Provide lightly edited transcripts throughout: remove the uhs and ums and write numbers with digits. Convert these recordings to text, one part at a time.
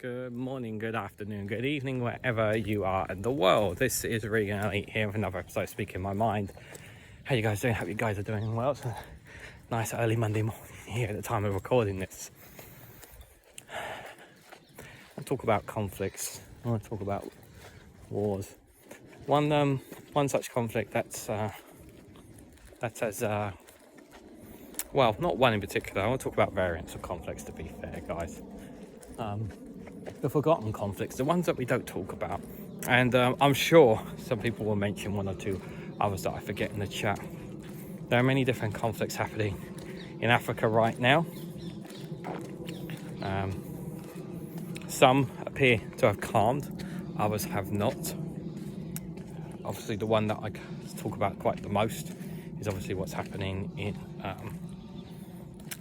Good morning, good afternoon, good evening, wherever you are in the world. This is Reganelite here with another episode of Speaking My Mind. How you guys doing? Hope you guys are doing well. It's a nice early Monday morning here at the time of recording this. I'll talk about conflicts. I want to talk about wars. One such conflict that's as well, not one in particular. I want to talk about variants of conflicts, to be fair, guys. The forgotten conflicts, the ones that we don't talk about. And I'm sure some people will mention one or two others that I forget in the chat. There are many different conflicts happening in Africa right now. Some appear to have calmed, others have not. Obviously, the one that I talk about quite the most is obviously what's happening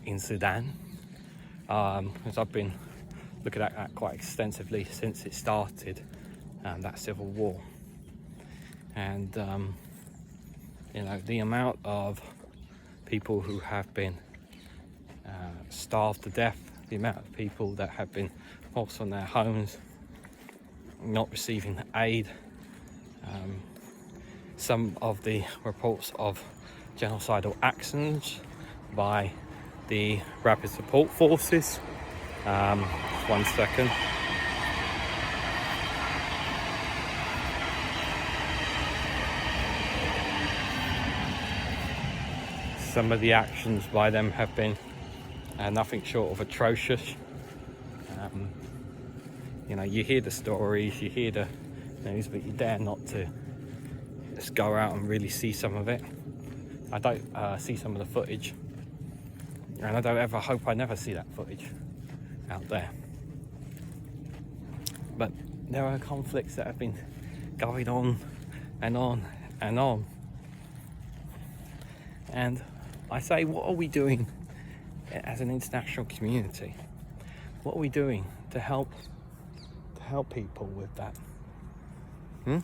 in Sudan. As I've been looking at that quite extensively since it started, that civil war. And the amount of people who have been starved to death, the amount of people that have been forced from their homes, not receiving aid, some of the reports of genocidal actions by the rapid support forces. 1 second. Some of the actions by them have been nothing short of atrocious. You hear the stories, you hear the news, but you dare not to just go out and really see some of it. I don't see some of the footage, and I don't ever hope I never see that footage out there. But there are conflicts that have been going on and on and on. And I say, what are we doing as an international community? What are we doing to help people with that? We're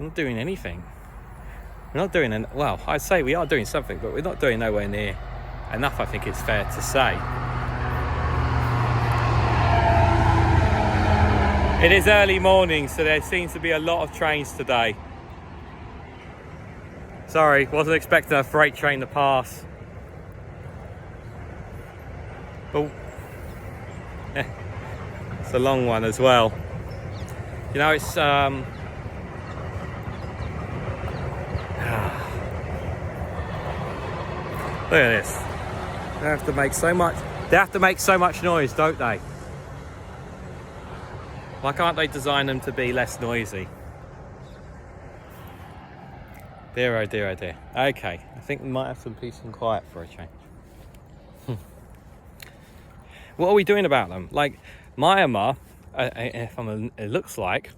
not doing anything. We're not doing well, I'd say we are doing something, but we're not doing nowhere near enough, I think it's fair to say. It is early morning, so there seems to be a lot of trains today. Sorry, wasn't expecting a freight train to pass. Oh, yeah, it's a long one as well. It's look at this. They have to make so much noise, don't they? Why can't they design them to be less noisy? Dear, oh dear, oh dear. Okay, I think we might have some peace and quiet for a change. What are we doing about them? Like Myanmar, it looks like,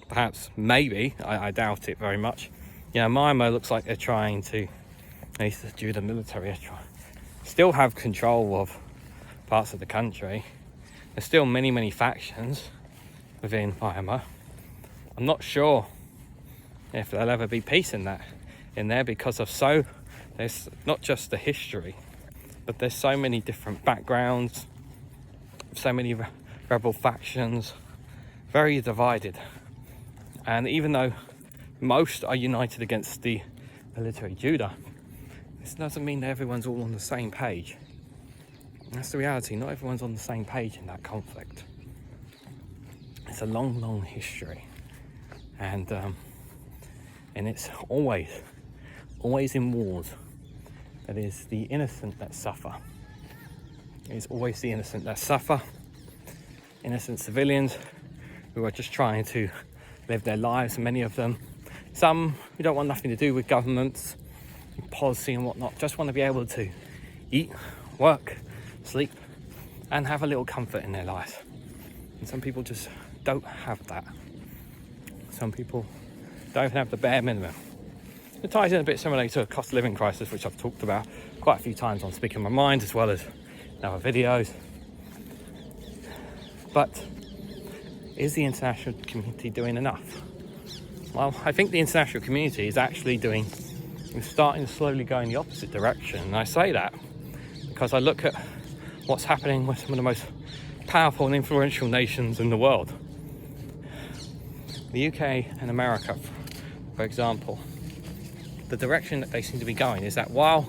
perhaps, maybe, I doubt it very much. Myanmar looks like they're trying to, at least due to the military, still have control of parts of the country. There's still many, many factions within Myanmar. I'm not sure if there'll ever be peace in there because of there's not just the history, but there's so many different backgrounds, so many rebel factions, very divided. And even though most are united against the military Judah, this doesn't mean that everyone's all on the same page. That's the reality. Not everyone's on the same page in that conflict. It's a long, long history, and it's always in wars that is the innocent that suffer. It's always the innocent that suffer. Innocent civilians who are just trying to live their lives. Many of them, some who don't want nothing to do with governments, policy and whatnot, just want to be able to eat, work, sleep, and have a little comfort in their life. And some people just don't have that. Some people don't even have the bare minimum. It ties in a bit similarly to a cost of living crisis, which I've talked about quite a few times on Speaking My Mind, as well as in other videos. But is the international community doing enough? Well, I think the international community is actually starting to slowly go in the opposite direction. And I say that because I look at what's happening with some of the most powerful and influential nations in the world. The UK and America, for example, the direction that they seem to be going is that while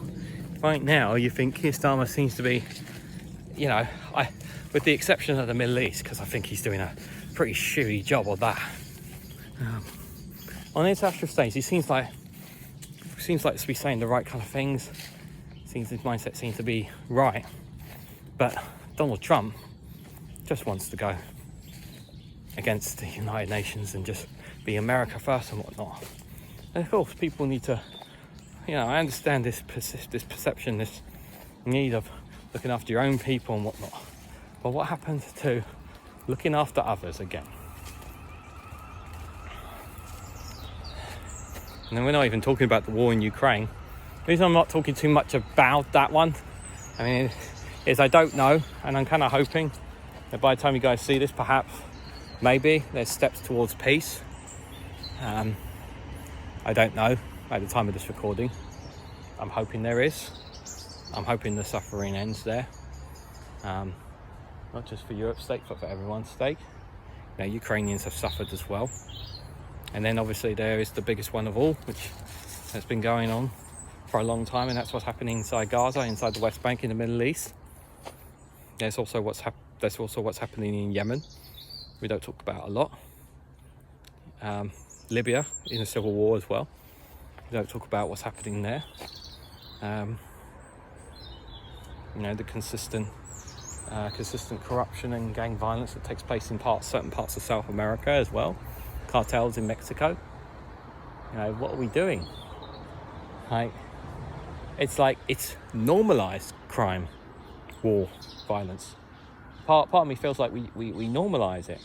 right now you think Keir Starmer seems to be, you know, with the exception of the Middle East, because I think he's doing a pretty shitty job of that. On the international stage, he seems like to be saying the right kind of things. His mindset seems to be right, but Donald Trump just wants to go against the United Nations and just be America first and whatnot. And of course, people need to, you know, I understand this perception, this need of looking after your own people and whatnot. But what happens to looking after others again? And then we're not even talking about the war in Ukraine. The reason I'm not talking too much about that one, I mean, is I don't know, and I'm kind of hoping that by the time you guys see this, perhaps, maybe, there's steps towards peace. I don't know at the time of this recording. I'm hoping there is. I'm hoping the suffering ends there. Not just for Europe's sake, but for everyone's sake. You know, Ukrainians have suffered as well. And then obviously there is the biggest one of all, which has been going on for a long time, and that's what's happening inside Gaza, inside the West Bank in the Middle East. There's also what's happening in Yemen. We don't talk about a lot. Libya in a civil war as well. We don't talk about what's happening there. You know, the consistent corruption and gang violence that takes place in certain parts of South America as well. Cartels in Mexico. You know, what are we doing? It's normalized crime, war, violence. Part of me feels like we normalize it,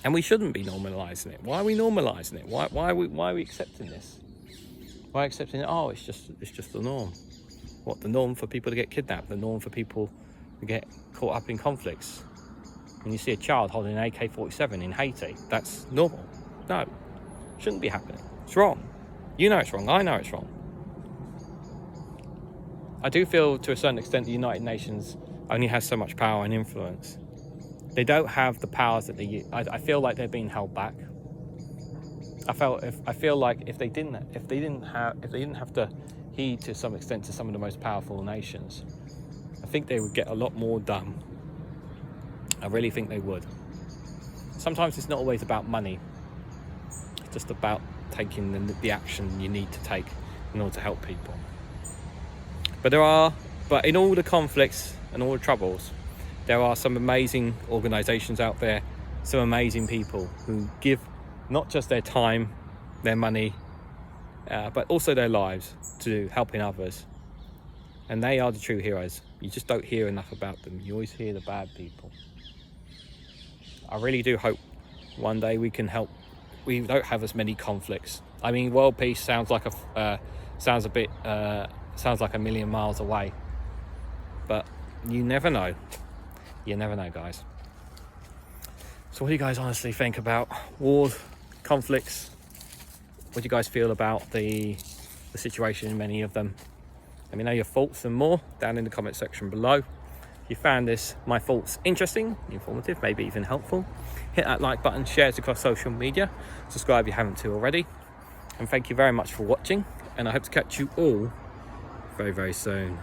and we shouldn't be normalizing it. Why are we normalizing it? Why are we accepting this? Why accepting it? Oh, it's just the norm. What, the norm for people to get kidnapped? The norm for people to get caught up in conflicts? When you see a child holding an AK-47 in Haiti, that's normal. No, shouldn't be happening. It's wrong. You know it's wrong. I know it's wrong. I do feel to a certain extent the United Nations only has so much power and influence. They don't have the powers that they. I feel like they're being held back. I feel like if they didn't have to heed to some extent to some of the most powerful nations, I think they would get a lot more done. I really think they would. Sometimes it's not always about money. It's just about taking the action you need to take in order to help people. But in all the conflicts and all the troubles, there are some amazing organisations out there, some amazing people who give not just their time, their money, but also their lives to helping others. And they are the true heroes. You just don't hear enough about them. You always hear the bad people. I really do hope one day we can help. We don't have as many conflicts. I mean, world peace sounds like a million miles away, but you never know. You never know, guys. So what do you guys honestly think about wars, conflicts? What do you guys feel about the situation in many of them? Let me know your thoughts and more down in the comment section below. If you found my thoughts interesting, informative, maybe even helpful, hit that like button, share it across social media, subscribe if you haven't already, and thank you very much for watching, and I hope to catch you all very, very soon.